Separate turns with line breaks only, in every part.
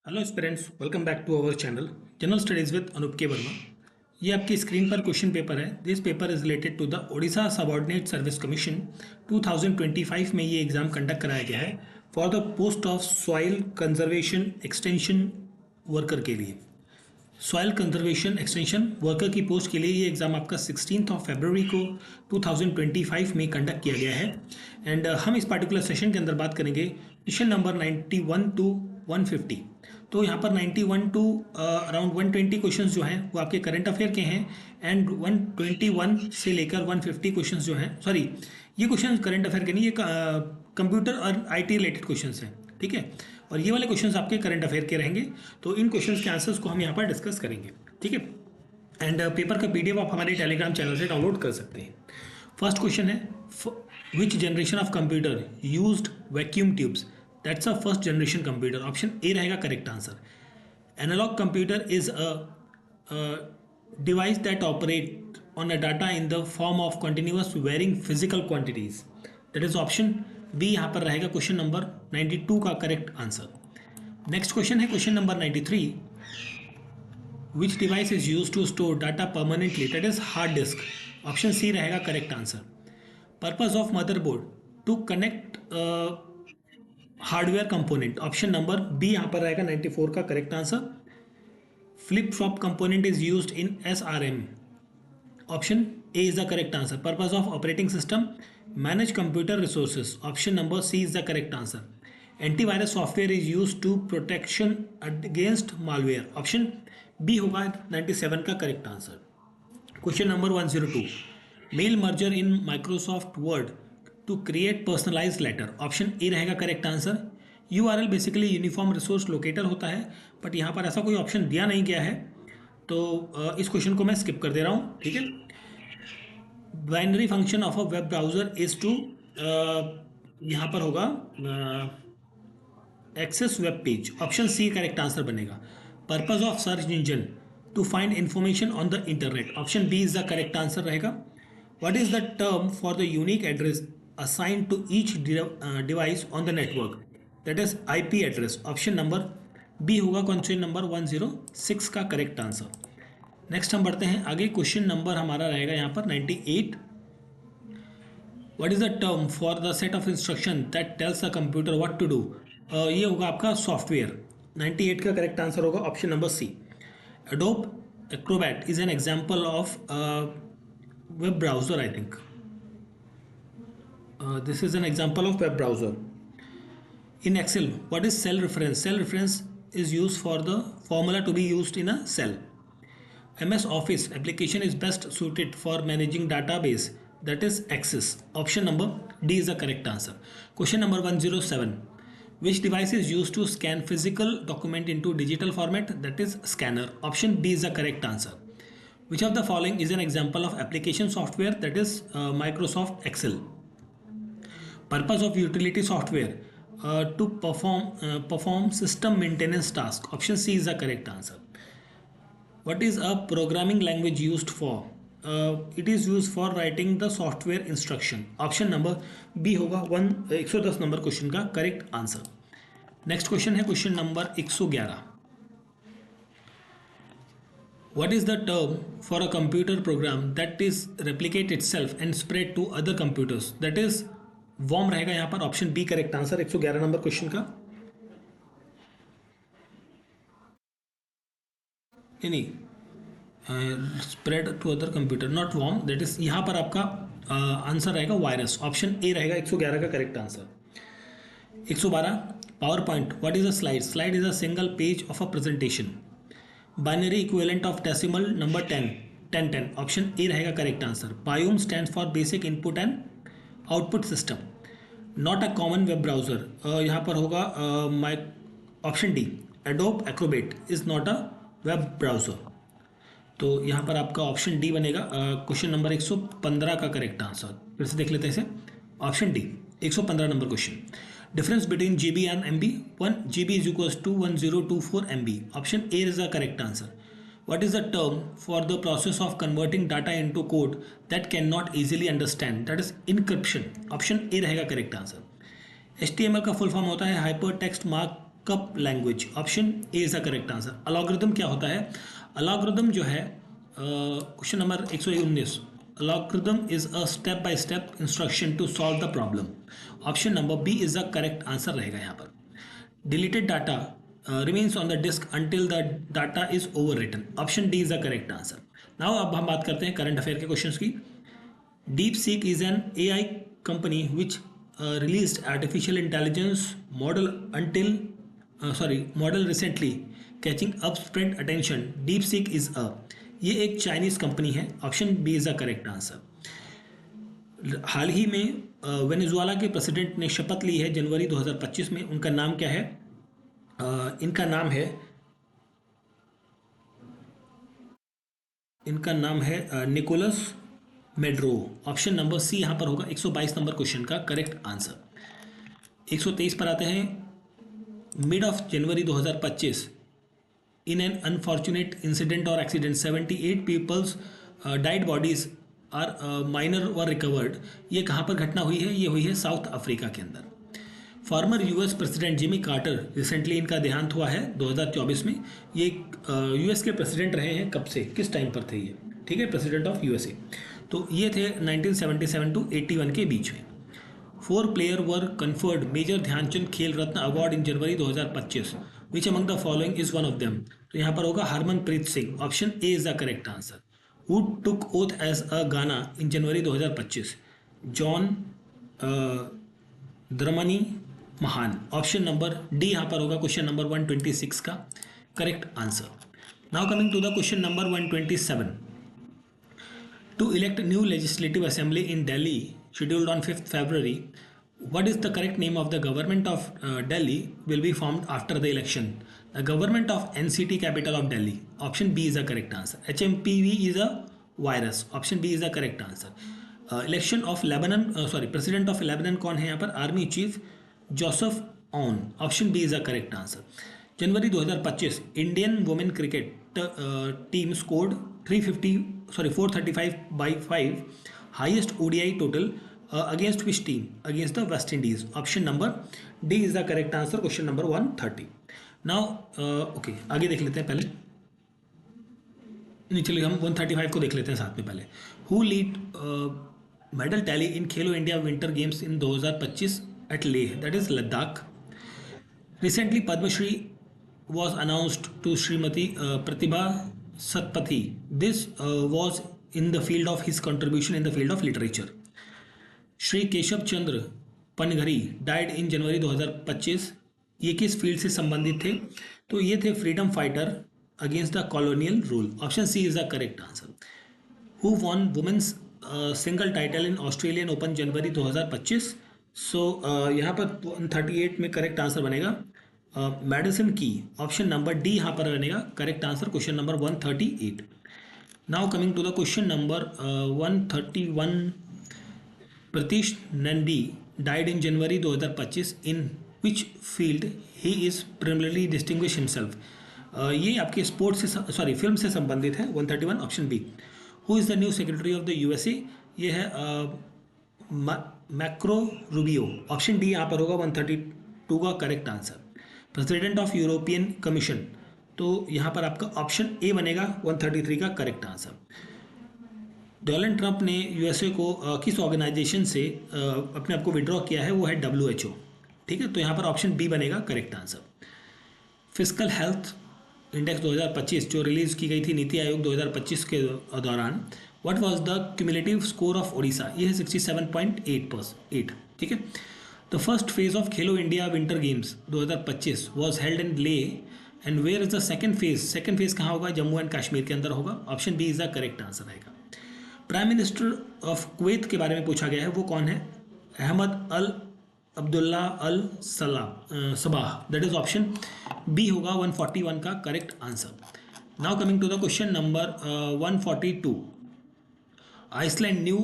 Hello students, welcome back to our channel general studies with Anup K Verma. ये आपकी screen पर question paper है। This paper is related to the Odisha subordinate service commission 2025 में ये exam conduct कराया गया है for the post of soil conservation extension worker के लिए। सॉइल कंजर्वेशन एक्सटेंशन वर्कर की पोस्ट के लिए ये एग्ज़ाम आपका 16 फरवरी को 2025 में कंडक्ट किया गया है। एंड हम इस पार्टिकुलर सेशन के अंदर बात करेंगे क्वेश्चन नंबर 91 टू 150। तो यहाँ पर 91 टू अराउंड 120 क्वेश्चंस जो हैं वो आपके करंट अफेयर के हैं। एंड 121 से लेकर 150 क्वेश्चंस जो हैं, सॉरी ये क्वेश्चन करंट अफेयर के नहीं, ये कंप्यूटर और आईटी रिलेटेड क्वेश्चंस हैं, ठीक है। और ये वाले क्वेश्चंस आपके करंट अफेयर के रहेंगे। तो इन क्वेश्चंस के आंसर्स को हम यहाँ पर डिस्कस करेंगे, ठीक है। एंड पेपर का पीडीएफ आप हमारे टेलीग्राम चैनल से डाउनलोड कर सकते हैं। फर्स्ट क्वेश्चन है, which generation of computer used vacuum tubes? That's a first generation computer. Option A रहेगा correct answer. Analogue computer is a device that operate on a data in the form of continuous varying physical quantities. That is option B यहाँ पर रहेगा question number 92 का correct answer. Next question है question number 93, which device is use to store data permanently? That is hard disc. Option C रहेगा correct answer. Purpose of motherboard to connect hardware component. Option number B यहाँ पर रहेगा 94 का correct answer. Flip flop component is used in SRM। Option A is the correct answer. Purpose of operating system manage computer resources. Option number C is the correct answer. Antivirus software is use to protection against malware. Option B होगा 97 का correct answer. Question number 102, mail merge in Microsoft Word to create personalise letter. Option A रहेगा correct answer. URL basically uniform resource locator होता है, but यहाँ पर ऐसा कोई option दिया नहीं गया है, तो इस क्वेश्चन को मैं स्किप कर दे रहा हूँ, ठीक है। Binary function of a web browser is to, यहाँ पर होगा access web page. Option C correct answer बनेगा। Purpose of search engine to find information on the internet. Option B is the correct answer रहेगा। What is the term for the unique address assigned to each device on the network? That is IP address. Option number B होगा question number 106 का correct answer. Next हम बढ़ते हैं आगे। Question number हमारा रहेगा यहाँ पर 98, what is the term for the set of instruction that tells the computer what to do? ये होगा आपका सॉफ्टवेयर। 98 का करेक्ट आंसर होगा option number C. Adobe Acrobat is an example of web browser. I think this is an example of web browser. In Excel, what is cell reference? Cell reference is used for the formula to be used in a cell. MS Office application is best suited for managing database, that is Access. Option number D is the correct answer. Question number 107. Which device is used to scan physical document into digital format? That is scanner. Option D is the correct answer. Which of the following is an example of application software? That is Microsoft Excel. Purpose of utility software to perform system maintenance task. Option C is the correct answer. What is a programming language used for? It is used for writing the software instruction. Option number B होगा 110 number question का correct answer. Next question है question number 111, what is the term for a computer program that is replicate itself and spread to other computers? That is worm रहेगा यहाँ पर। Option B correct answer 111 number question का। नहीं, spread to other computer, not worm, that is यहाँ पर आपका answer रहेगा virus. Option A रहेगा 111 का correct answer. 112, PowerPoint, what is a slide? Slide is a single page of a presentation. Binary equivalent of decimal number 10। Option A रहेगा correct answer. BIOS stand for basic input and output system. Not a common web browser, यहाँ पर होगा option D, Adobe Acrobat is not a web browser. तो यहाँ पर आपका option D बनेगा question number 115 का करेक्ट आंसर। फिर से देख लेते हैं इसे, option D 115 number question. Difference between GB and MB? 1 GB is equals to 1024 MB। Option A is the correct answer. What is the term for the process of converting data into code that cannot easily understand? That is encryption. Option A रहेगा correct answer. HTML का full form होता है Hypertext markup language, option A is the correct answer. Algorithm क्या होता है? Algorithm जो है, question number 119, algorithm is a step by step instruction to solve the problem. Option number B is the correct answer रहेगा यहाँ पर। Deleted data remains on the disk until the data is overwritten, option D is the correct answer. Now अब हम बात करते हैं current affair के questions की। DeepSeek is an AI company which released artificial intelligence model recently catching upspread attention. DeepSeek is a, ये एक Chinese company है, option B is the correct answer. हाल ही में वेनेजुएला के प्रेसिडेंट ने शपथ ली है जनवरी 2025 में। उनका नाम क्या है? इनका नाम है Nicolas Maduro, option number C यहाँ पर होगा 122 नंबर क्वेश्चन का करेक्ट आंसर। 123 पर आते हैं। Mid of January 2025 in an unfortunate incident और accident 78 peoples died bodies are minor were recovered. ये कहाँ पर घटना हुई है? ये हुई है साउथ अफ्रीका के अंदर। Former US president Jimmy Carter, recently इनका देहांत हुआ है 2024 में। ये यूएस के प्रेसिडेंट रहे हैं कब से, किस टाइम पर थे ये? ठीक है, प्रेसिडेंट ऑफ यूएसए। तो ये थे 1977 टू 81 के बीच में। 4 player were conferred major Dhyanchand Khel Ratna award in January 2025, which among the following is one of them. तो यहाँ पर होगा Harmanpreet Singh, option A is the correct answer. Who took oath as a Ghana in January 2025? John द्रमनी महान, option number D यहाँ पर होगा question number 126 का correct answer. Now coming to the question number 127। To elect new legislative assembly in Delhi, scheduled on 5th February, what is the correct name of the government of Delhi will be formed after the election? The government of NCT capital of Delhi. Option B is the correct answer. HMPV is a virus. Option B is the correct answer. Election of Lebanon, President of Lebanon कौन है यहाँ पर? Army Chief Joseph Aoun. Option B is the correct answer. January 2025 Indian women cricket team scored 435 by 5 highest ODI total against which team? Against the West Indies, option number D is the correct answer, question number 130। Now okay, आगे देख लेते हैं पहले। नहीं चलिए, हम 135 को देख लेते हैं साथ में पहले। Who lead medal tally in Khelo India winter games in 2025 at Leh, that is Ladakh. Recently Padmashri was announced to Srimati Pratibha Satpathy. This was in the field of his contribution in the field of literature. Shri Keshav Chandra Panghari died in January 2025. ये किस field से संबंधित थे? तो ये थे freedom fighter against the colonial rule, option C is the correct answer. Who won women's single title in Australian Open January 2025? So यहाँ पर 138 में करेक्ट आंसर बनेगा मेडिसिन की, ऑप्शन नंबर डी यहाँ पर बनेगा correct answer, question number 138। Now coming to the question number 131। Pritish Nandy died in January 2025 in which field he is primarily distinguish himself? ये आपके स्पोर्ट्स से फिल्म से संबंधित है। 131 ऑप्शन बी। Who is the new secretary of the USA? ये है मैक्रो रूबियो, ऑप्शन डी यहाँ पर होगा 132 का correct answer. President of European commission, तो यहाँ पर आपका ऑप्शन ए बनेगा 133 का करेक्ट आंसर। डोनाल्ड ट्रंप ने यूएसए को किस ऑर्गेनाइजेशन से अपने आप को विड्रॉ किया है? वो है WHO, ठीक है, तो यहाँ पर ऑप्शन बी बनेगा correct answer. Physical health index 2025 जो रिलीज की गई थी नीति आयोग 2025 के दौरान, what was the cumulative score of Odisha? ये है 67.8, ठीक है। The first phase of Khelo India winter games 2025 was held in Leh and where is the second phase? Second phase कहाँ होगा? जम्मू एंड कश्मीर के अंदर होगा, option B is the correct answer रहेगा। प्राइम मिनिस्टर ऑफ कुवैत के बारे में पूछा गया है, वो कौन है? Ahmad Al Abdullah Al Sabah, that is option B होगा 141 का correct answer. Now coming to the question number 142। Iceland new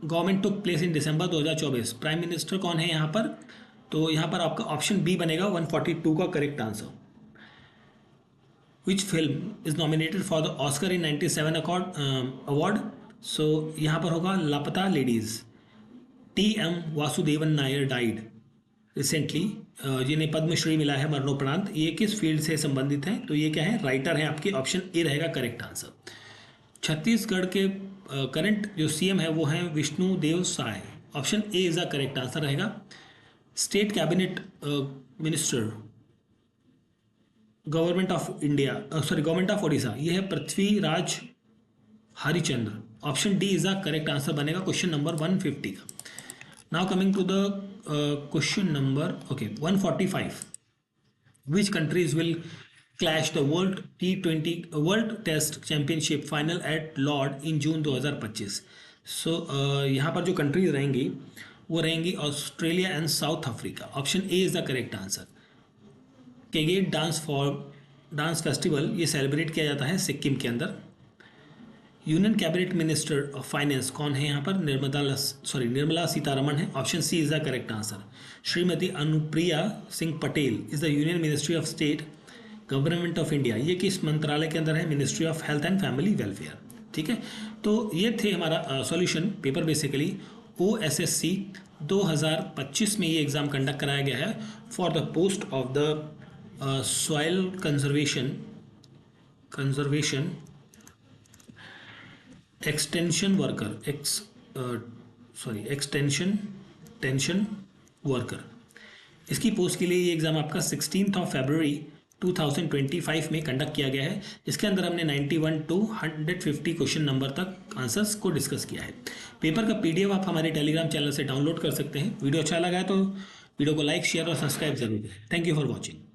government took place in December 2024, prime minister कौन है यहाँ पर? तो यहाँ पर आपका ऑप्शन बी बनेगा 142 का correct answer. Which film is nominated for the Oscar in 97 award? So यहाँ पर होगा Laapataa Ladies. TM Vasudevan Nair died recently जिन्हें पद्मश्री मिला है मरणोपरांत, ये किस फील्ड से संबंधित हैं? तो ये क्या है? राइटर हैं आपके। ऑप्शन ए रहेगा करेक्ट आंसर। छत्तीसगढ़ के करंट जो सीएम है वो हैं Vishnu Deo Sai. Option A is the correct answer रहेगा। State cabinet minister government of India, government of Odisha, ये है Prithviraj Harichandra. Option D is the correct answer बनेगा क्वेश्चन नंबर 150 का। Now coming to the question number 145, which countries will clash the World T20 World Test Championship final at Lord in June 2025? So यहाँ पर जो countries रहेंगी वो रहेंगी Australia and South Africa. Option A is the correct answer. Kagyed dance festival ये celebrate किया जाता है सिक्किम के अंदर। Union cabinet minister of finance कौन है यहाँ पर? निर्मला सीतारमण है। Option C is the correct answer. Shrimati Anupriya Singh Patel is the union ministry of state government of India. ये किस मंत्रालय के अंदर है? Ministry of health and family welfare. ठीक है, तो ये थे हमारा सॉल्यूशन पेपर। बेसिकली OSSC 2025 में ये एग्ज़ाम कंडक्ट कराया गया है for the post of the soil conservation extension worker extension worker. इसकी पोस्ट के लिए ये एग्ज़ाम आपका 16 फरवरी 2025 में कंडक्ट किया गया है, जिसके अंदर हमने 91 to 150 क्वेश्चन नंबर तक आंसर्स को डिस्कस किया है। पेपर का PDF आप हमारे टेलीग्राम चैनल से डाउनलोड कर सकते हैं। वीडियो अच्छा लगा है तो वीडियो को लाइक, शेयर और सब्सक्राइब जरूर करें। Thank you for watching.